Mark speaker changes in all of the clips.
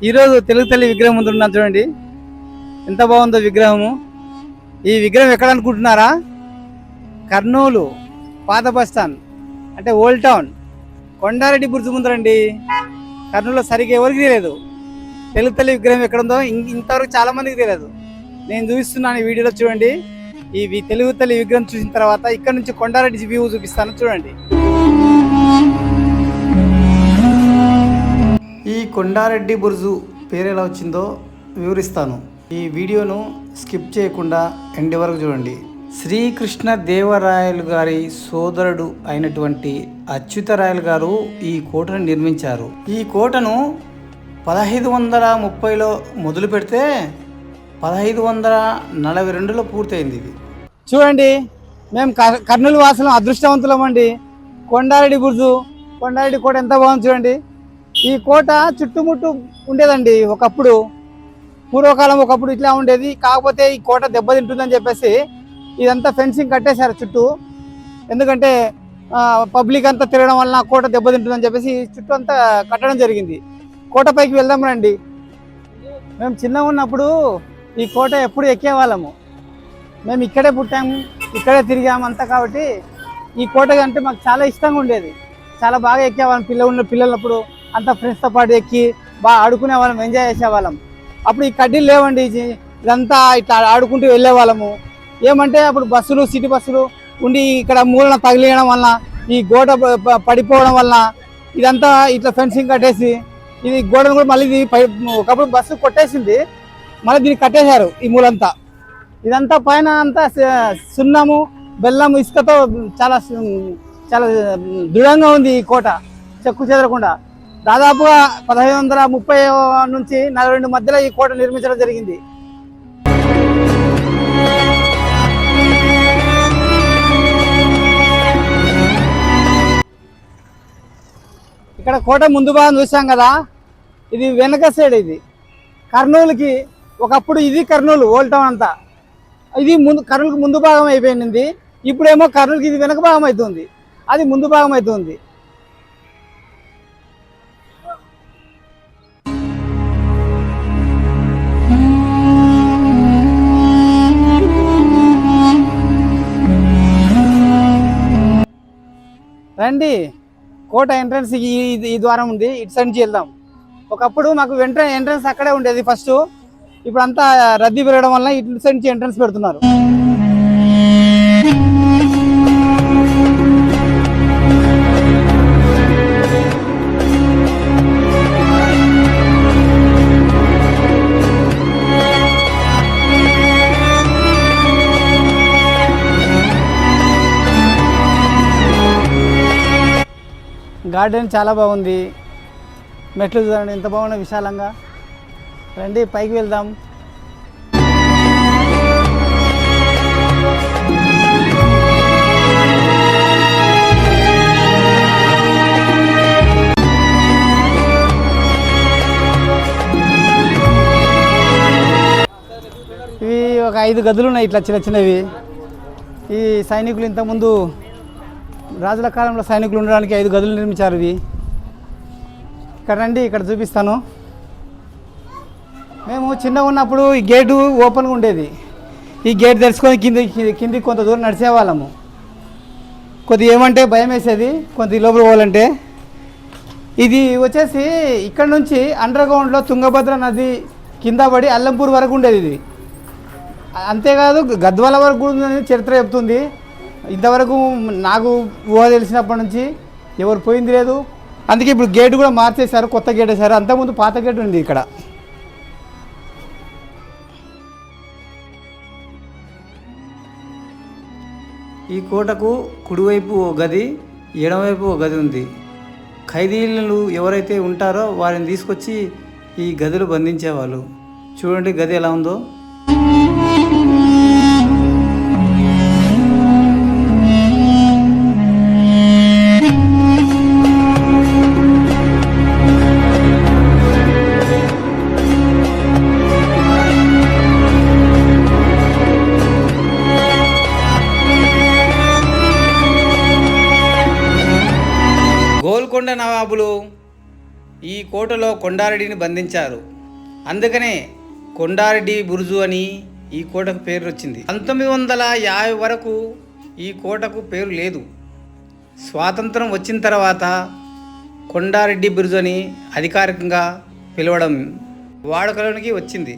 Speaker 1: ఈరోజు తెలుగు తల్లి విగ్రహం ముందు ఉన్నాను చూడండి. ఎంత బాగుందో విగ్రహము. ఈ విగ్రహం ఎక్కడ అనుకుంటున్నారా? కర్నూలు పాత బస్టాండ్ అంటే ఓల్డ్ టౌన్ కొండారెడ్డి బుర్జు ముందరండి. కర్నూలులో సరిగ్గా ఎవరికి తెలియదు తెలుగు తల్లి విగ్రహం ఎక్కడ ఉందో. ఇంతవరకు చాలా మందికి తెలియదు. నేను చూపిస్తున్నాను ఈ వీడియోలో చూడండి. ఈ తెలుగు తల్లి విగ్రహం చూసిన తర్వాత ఇక్కడ నుంచి కొండారెడ్డి వ్యూ చూపిస్తాను చూడండి. ఈ కొండారెడ్డి బుర్జు పేరు ఎలా వచ్చిందో వివరిస్తాను. ఈ వీడియోను స్కిప్ చేయకుండా ఎండ్ వరకు చూడండి. శ్రీకృష్ణ దేవరాయలు గారి సోదరుడు అయినటువంటి అచ్యుతరాయలు గారు ఈ కోటను నిర్మించారు. ఈ కోటను 1530లో మొదలు పెడితే 1542లో పూర్తయింది. ఇది చూడండి. మేము కర్నూలు వాసులం అదృష్టవంతులం అండి. కొండారెడ్డి బుర్జు, కొండారెడ్డి కోట ఎంత బాగుంది చూడండి. ఈ కోట చుట్టుముట్టు ఉండేదండి ఒకప్పుడు, పూర్వకాలం ఒకప్పుడు ఇట్లా ఉండేది. కాకపోతే ఈ కోట దెబ్బతింటుందని చెప్పేసి ఇదంతా ఫెన్సింగ్ కట్టేశారు చుట్టూ. ఎందుకంటే పబ్లిక్ అంతా తిరగడం వలన కోట దెబ్బతింటుందని చెప్పేసి చుట్టూ అంతా కట్టడం జరిగింది. కోట పైకి వెళ్దాం రండి. మేము చిన్నగా ఉన్నప్పుడు ఈ కోట ఎప్పుడు ఎక్కేవాళ్ళము. మేము ఇక్కడే పుట్టాము, ఇక్కడే తిరిగాము అంతా. కాబట్టి ఈ కోట అంటే మాకు చాలా ఇష్టంగా ఉండేది. చాలా బాగా ఎక్కేవాళ్ళం. పిల్లలప్పుడు అంతా ఫ్రెండ్స్తో పాటు ఎక్కి బాగా ఆడుకునే వాళ్ళం, ఎంజాయ్ చేసేవాళ్ళం. అప్పుడు ఈ కడ్డీలు లేవండి, ఇదంతా ఇట్లా ఆడుకుంటూ వెళ్ళే వాళ్ళము. ఏమంటే అప్పుడు బస్సులు, సిటీ బస్సులు ఉండి ఇక్కడ మూలన తగిలియడం వలన, ఈ గోడ పడిపోవడం వలన ఇదంతా ఇట్లా ఫెన్సింగ్ కట్టేసి ఇది గోడను కూడా మళ్ళీ ఒకప్పుడు బస్సు కొట్టేసింది, మళ్ళీ దీన్ని కట్టేశారు ఈ మూలంతా. ఇదంతా పైన అంతా సున్నము, బెల్లము, ఇసుకతో చాలా చాలా దృఢంగా ఉంది ఈ కోట, చెక్కు చెదరకుండా. దాదాపుగా 1530 నుంచి 42 మధ్యలో ఈ కోట నిర్మించడం జరిగింది. ఇక్కడ కోట ముందు భాగం చూసాం కదా, ఇది వెనక సైడ్. ఇది కర్నూలుకి ఒకప్పుడు ఇది కర్నూలు ఓల్డ్ టౌన్ అంతా. ఇది కర్నూలుకి ముందు భాగం అయిపోయింది. ఇప్పుడేమో కర్నూలుకి ఇది వెనక భాగం అవుతుంది, అది ముందు భాగం అవుతుంది. రండి, కోట ఎంట్రన్స్ ఈ ద్వారం ఉంది, ఇటు సైడ్ నుంచి వెళ్దాం. ఒకప్పుడు మాకు ఎంట్రన్స్ అక్కడే ఉండేది ఫస్ట్. ఇప్పుడు అంతా రద్దీ పెరగడం వల్ల ఇటు సైడ్ నుంచి ఎంట్రన్స్ పెడుతున్నారు. గార్డెన్ చాలా బాగుంది. మెట్లు చూడండి ఎంత బాగున్నాయి విశాలంగా. రండి పైకి వెళ్దాం. ఇవి ఒక 5 గదులు ఉన్నాయి ఇట్లా చిన్న చిన్నవి. ఈ సైనికులు ఇంతకుముందు రాజుల కాలంలో సైనికులు ఉండడానికి 5 గదులు నిర్మించారు ఇవి. ఇక్కడ రండి, ఇక్కడ చూపిస్తాను. మేము చిన్నగా ఉన్నప్పుడు ఈ గేటు ఓపెన్గా ఉండేది. ఈ గేట్ తెరుచుకొని కిందికి కొంత దూరం నడిచేవాళ్ళము. కొద్దిగా ఏమంటే భయం వేసేది కొంత లోపల పోవాలంటే. ఇది వచ్చేసి ఇక్కడ నుంచి అండర్గ్రౌండ్లో తుంగభద్ర నది కింద పడి అల్లంపూర్ వరకు ఉండేది ఇది. అంతేకాదు గద్వాల వరకు కూడా చరిత్ర చెప్తుంది. ఇంతవరకు నాకు ఊహ తెలిసినప్పటి నుంచి ఎవరు పోయింది లేదు. అందుకే ఇప్పుడు గేట్ కూడా మార్చేశారు, కొత్త గేట్ వేశారు. అంతకుముందు పాత గేట్ ఉంది ఇక్కడ. ఈ కోటకు కుడివైపు ఓ గది, ఎడమవైపు ఓ గది ఉంది. ఖైదీలు ఎవరైతే ఉంటారో వారిని తీసుకొచ్చి ఈ గదిలో బంధించేవాళ్ళు. చూడండి గది ఎలా ఉందో. గోల్కొండ నవాబులు ఈ కోటలో కొండారెడ్డిని బంధించారు. అందుకనే కొండారెడ్డి బురుజు అని ఈ కోటకు పేరు వచ్చింది. 1950 వరకు ఈ కోటకు పేరు లేదు. స్వాతంత్రం వచ్చిన తర్వాత కొండారెడ్డి బురుజు అని అధికారికంగా పిలవడం వాడుకలోనికి వచ్చింది.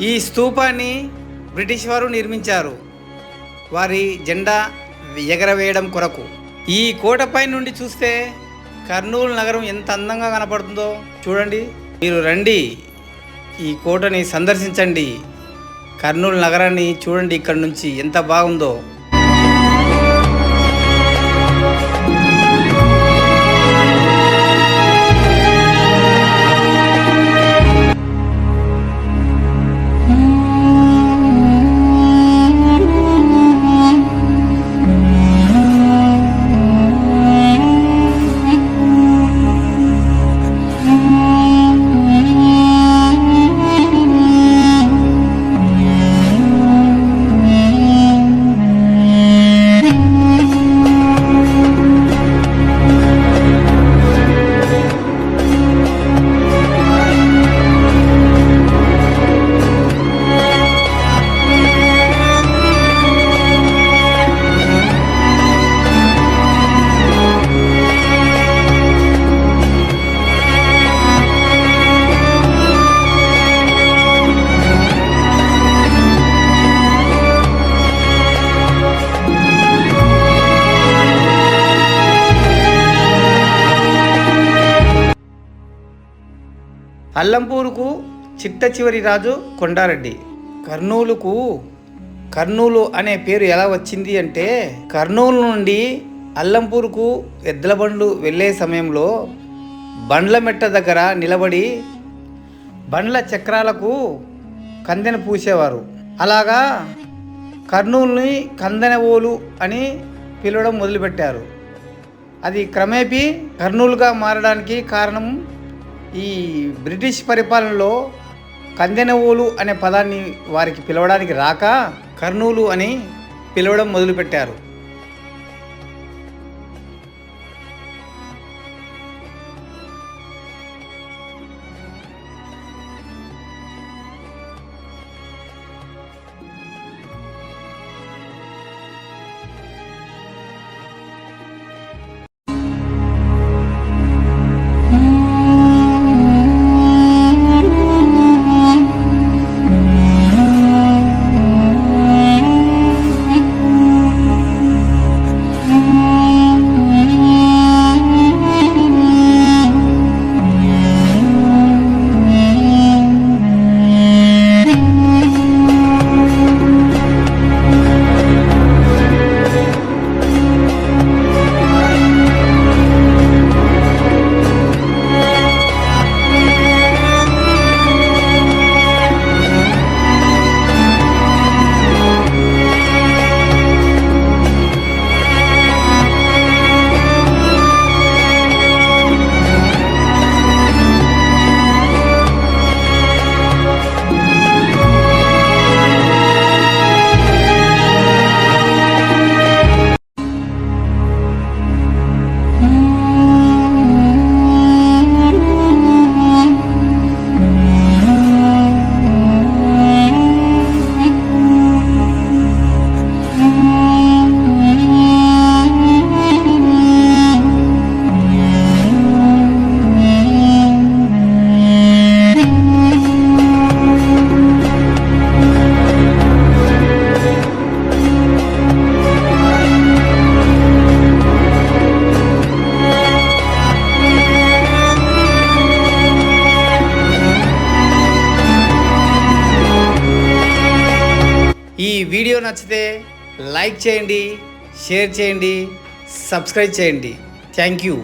Speaker 1: ఈ స్తూపాన్ని బ్రిటిష్ వారు నిర్మించారు, వారి జెండా ఎగరవేయడం కొరకు. ఈ కోటపై నుండి చూస్తే కర్నూలు నగరం ఎంత అందంగా కనపడుతుందో చూడండి. మీరు రండి, ఈ కోటని సందర్శించండి, కర్నూలు నగరాన్ని చూడండి, ఇక్కడ నుంచి ఎంత బాగుందో. అల్లంపూరుకు చిట్ట చివరి రాజు కొండారెడ్డి. కర్నూలు అనే పేరు ఎలా వచ్చింది అంటే, కర్నూలు నుండి అల్లంపూరుకు ఎద్దుల బండ్లు వెళ్ళే సమయంలో బండ్ల మెట్ట దగ్గర నిలబడి బండ్ల చక్రాలకు కందెన పూసేవారు. అలాగా కర్నూలుని కందెనవోలు అని పిలవడం మొదలుపెట్టారు. అది క్రమేపీ కర్నూలుగా మారడానికి కారణం ఈ బ్రిటిష్ పరిపాలనలో కందెనవోలు అనే పదాన్ని వారికి పిలవడానికి రాక కర్నూలు అని పిలవడం మొదలుపెట్టారు. వీడియో నచ్చితే లైక్ చేయండి, షేర్ చేయండి, సబ్స్క్రైబ్ చేయండి. Thank you.